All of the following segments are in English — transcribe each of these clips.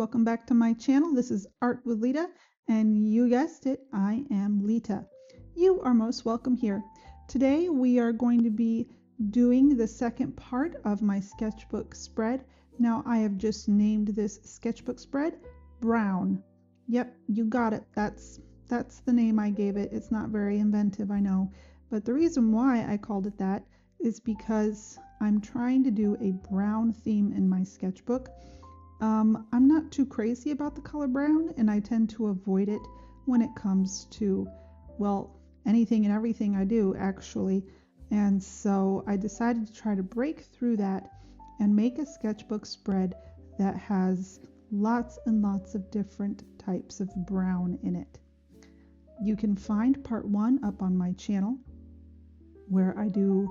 welcome back to my channel. This is Art with Lita, and you guessed it, I am Lita. You are most welcome here. Today we are going to be doing the second part of my sketchbook spread. Now I have just named this sketchbook spread Brown. Yep, you got it. That's the name I gave it. It's not very inventive, I know, but the reason why I called it that is because I'm trying to do a brown theme in my sketchbook. I'm not too crazy about the color brown, and I tend to avoid it when it comes to, well, anything and everything I do, actually. And so I decided to try to break through that and make a sketchbook spread that has lots and lots of different types of brown in it. You can find part 1 up on my channel, where I do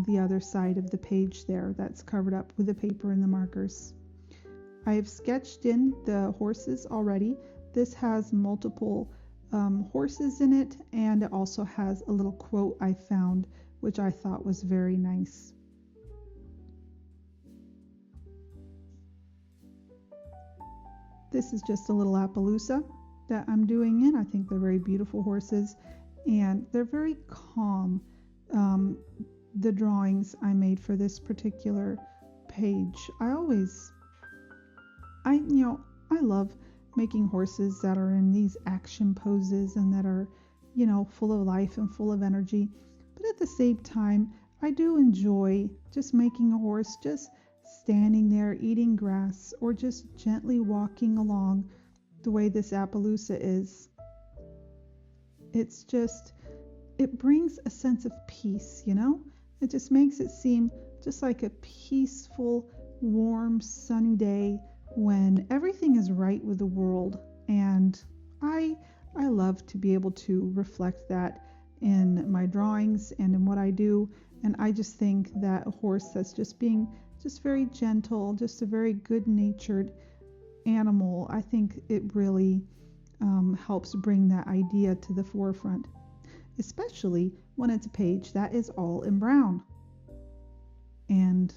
the other side of the page there that's covered up with the paper and the markers. I have sketched in the horses already. This has multiple horses in it, and it also has a little quote I found, which I thought was very nice. This is just a little Appaloosa that I'm doing in. I think they're very beautiful horses, and they're very calm. The drawings I made for this particular page, I love making horses that are in these action poses and that are, full of life and full of energy. But at the same time, I do enjoy just making a horse just standing there eating grass, or just gently walking along the way this Appaloosa is. It brings a sense of peace, It just makes it seem just like a peaceful, warm, sunny day when everything is right with the world. And I love to be able to reflect that in my drawings and in what I do. And I just think that a horse that's just being just very gentle, just a very good-natured animal, I think it really helps bring that idea to the forefront, especially when it's a page that is all in brown. And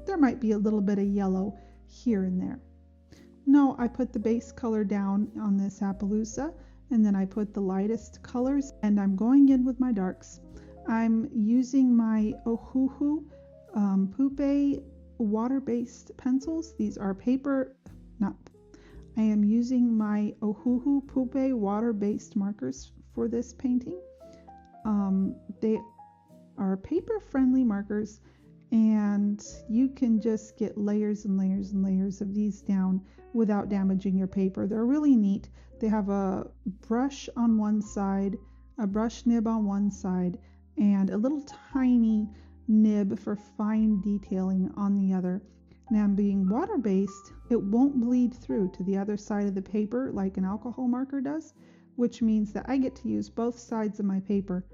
there might be a little bit of yellow here and there. No, I put the base color down on this Appaloosa, and then I put the lightest colors, and I'm going in with my darks. I'm using my Ohuhu Pupe water-based pencils. These are I am using my Ohuhu Pupe water-based markers for this painting. They are paper-friendly markers, and you can just get layers and layers and layers of these down without damaging your paper. They're really neat. They have a brush on one side, a brush nib on one side, and a little tiny nib for fine detailing on the other. Now, being water-based, it won't bleed through to the other side of the paper like an alcohol marker does, which means that I get to use both sides of my paper,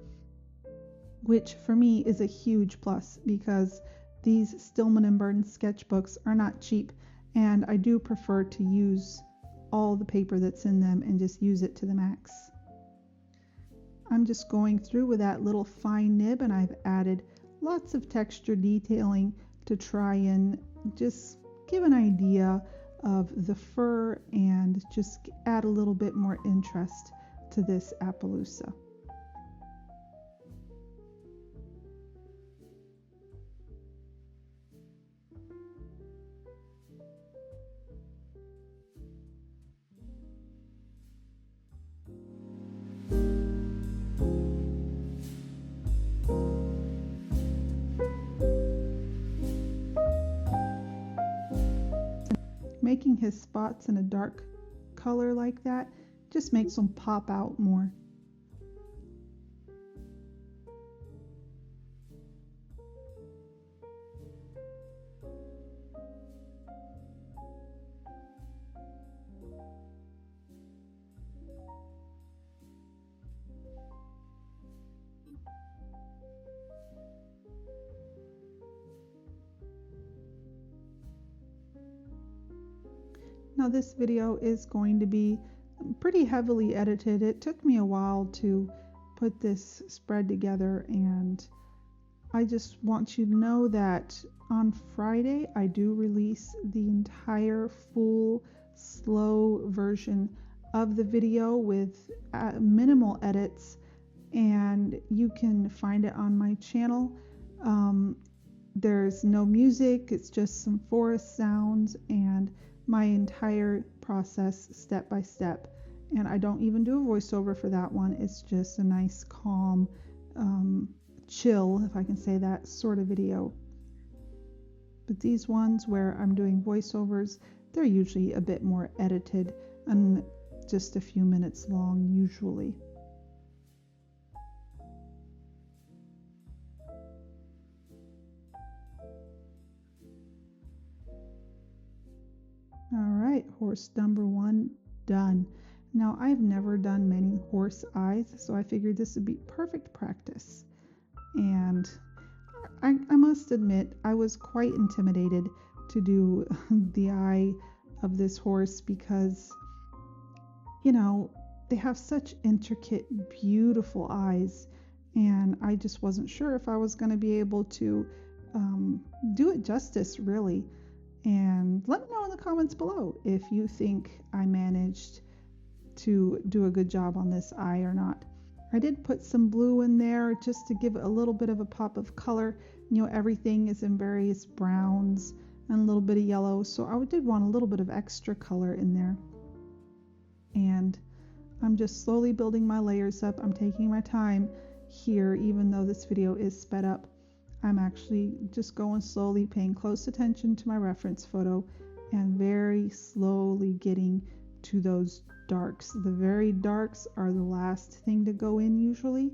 which for me is a huge plus, because these Stillman and Birn sketchbooks are not cheap, and I do prefer to use all the paper that's in them and just use it to the max. I'm just going through with that little fine nib, and I've added lots of texture detailing to try and just give an idea of the fur and just add a little bit more interest to this Appaloosa. Making his spots in a dark color like that just makes them pop out more. Now this video is going to be pretty heavily edited. It took me a while to put this spread together, and I just want you to know that on Friday I do release the entire full slow version of the video with minimal edits, and you can find it on my channel. There's no music, it's just some forest sounds and my entire process step by step. And I don't even do a voiceover for that one. It's just a nice, calm, chill, if I can say that, sort of video. But these ones where I'm doing voiceovers, they're usually a bit more edited and just a few minutes long usually. Alright, horse number 1 done. Now I've never done many horse eyes, so I figured this would be perfect practice. And I must admit, I was quite intimidated to do the eye of this horse because, you know, they have such intricate, beautiful eyes, and I just wasn't sure if I was going to be able to do it justice, really. And let me know in the comments below if you think I managed to do a good job on this eye or not. I did put some blue in there just to give it a little bit of a pop of color. You know, everything is in various browns and a little bit of yellow, so I did want a little bit of extra color in there. And I'm just slowly building my layers up. I'm taking my time here, even though this video is sped up. I'm actually just going slowly, paying close attention to my reference photo and very slowly getting to those darks. The very darks are the last thing to go in usually,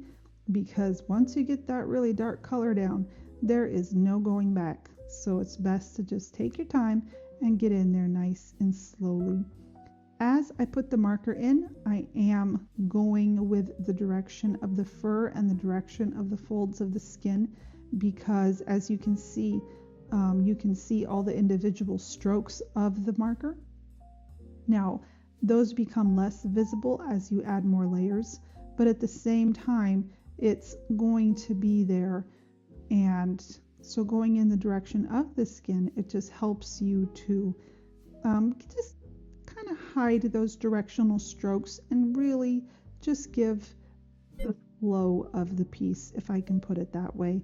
because once you get that really dark color down, there is no going back. So it's best to just take your time and get in there nice and slowly. As I put the marker in, I am going with the direction of the fur and the direction of the folds of the skin, because as you can see all the individual strokes of the marker. Now, those become less visible as you add more layers, but at the same time, it's going to be there. And so going in the direction of the skin, it just helps you to just kind of hide those directional strokes and really just give the flow of the piece, if I can put it that way.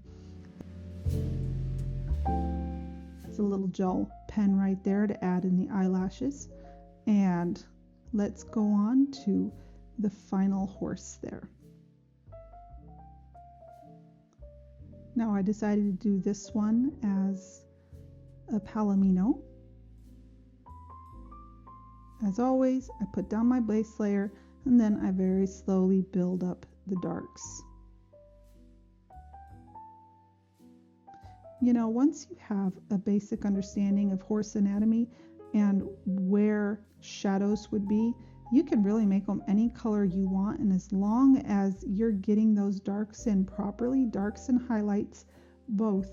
It's a little gel pen right there to add in the eyelashes. And let's go on to the final horse there. Now I decided to do this one as a palomino. As always, I put down my base layer and then I very slowly build up the darks. You know, once you have a basic understanding of horse anatomy and where shadows would be, you can really make them any color you want, and as long as you're getting those darks in properly, darks and highlights both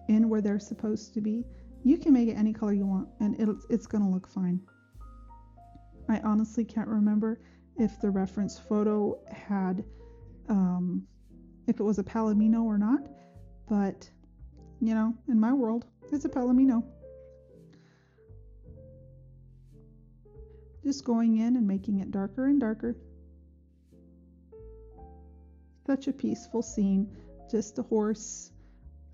in where they're supposed to be, you can make it any color you want and it's going to look fine. I honestly can't remember if the reference photo had if it was a palomino or not, but you know, in my world, it's a palomino. Just going in and making it darker and darker. Such a peaceful scene. Just a horse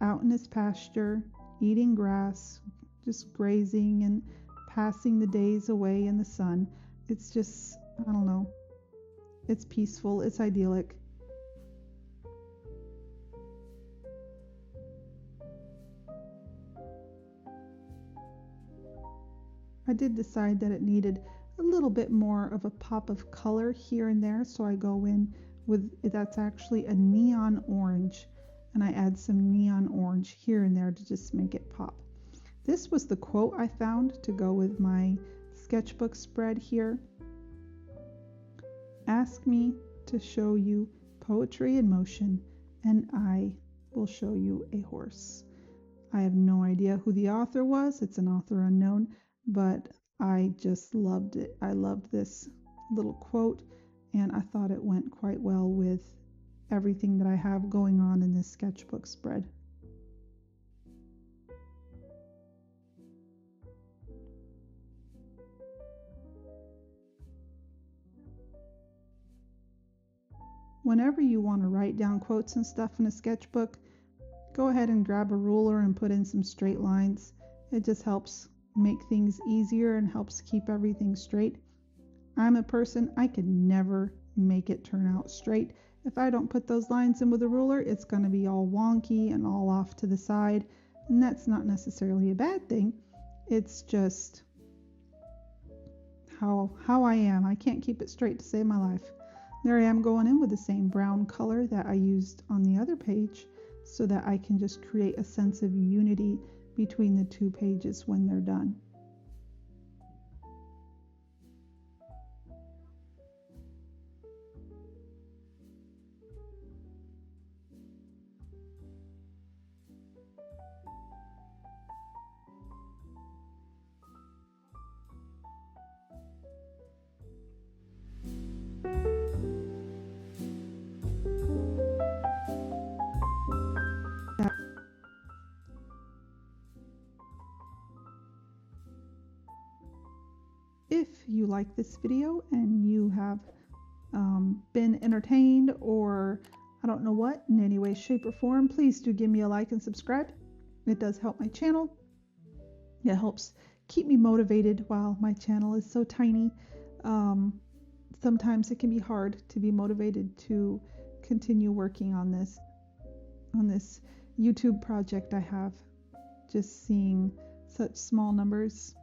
out in his pasture, eating grass, just grazing and passing the days away in the sun. It's just, I don't know. It's peaceful. It's idyllic. I did decide that it needed a little bit more of a pop of color here and there, so I go in with, that's actually a neon orange, and I add some neon orange here and there to just make it pop. This was the quote I found to go with my sketchbook spread here. Ask me to show you poetry in motion, and I will show you a horse. I have no idea who the author was. It's an author unknown, but I just loved it. I loved this little quote, and I thought it went quite well with everything that I have going on in this sketchbook spread. whenever you want to write down quotes and stuff in a sketchbook, go ahead and grab a ruler and put in some straight lines. It just helps make things easier and helps keep everything straight. I'm a person, I could never make it turn out straight. If I don't put those lines in with a ruler, it's going to be all wonky and all off to the side. And that's not necessarily a bad thing. It's just how I am. I can't keep it straight to save my life. There I am going in with the same brown color that I used on the other page so that I can just create a sense of unity between the two pages when they're done. If you like this video and you have been entertained or I don't know what in any way, shape, or form, please do give me a like and subscribe. It does help my channel. It helps keep me motivated while my channel is so tiny. Sometimes it can be hard to be motivated to continue working on this YouTube project I have. Just seeing such small numbers.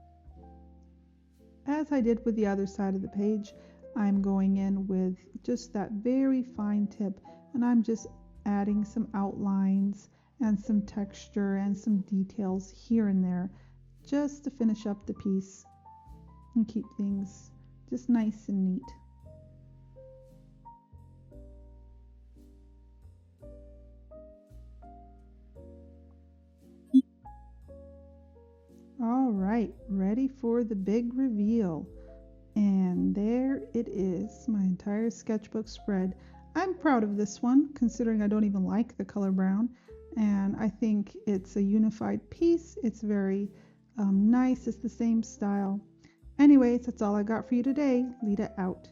As I did with the other side of the page, I'm going in with just that very fine tip, and I'm just adding some outlines and some texture and some details here and there just to finish up the piece and keep things just nice and neat. All right, ready for the big reveal. And there it is, my entire sketchbook spread. I'm proud of this one, considering I don't even like the color brown. And I think it's a unified piece. It's very nice. It's the same style. Anyways, that's all I got for you today. Lita out.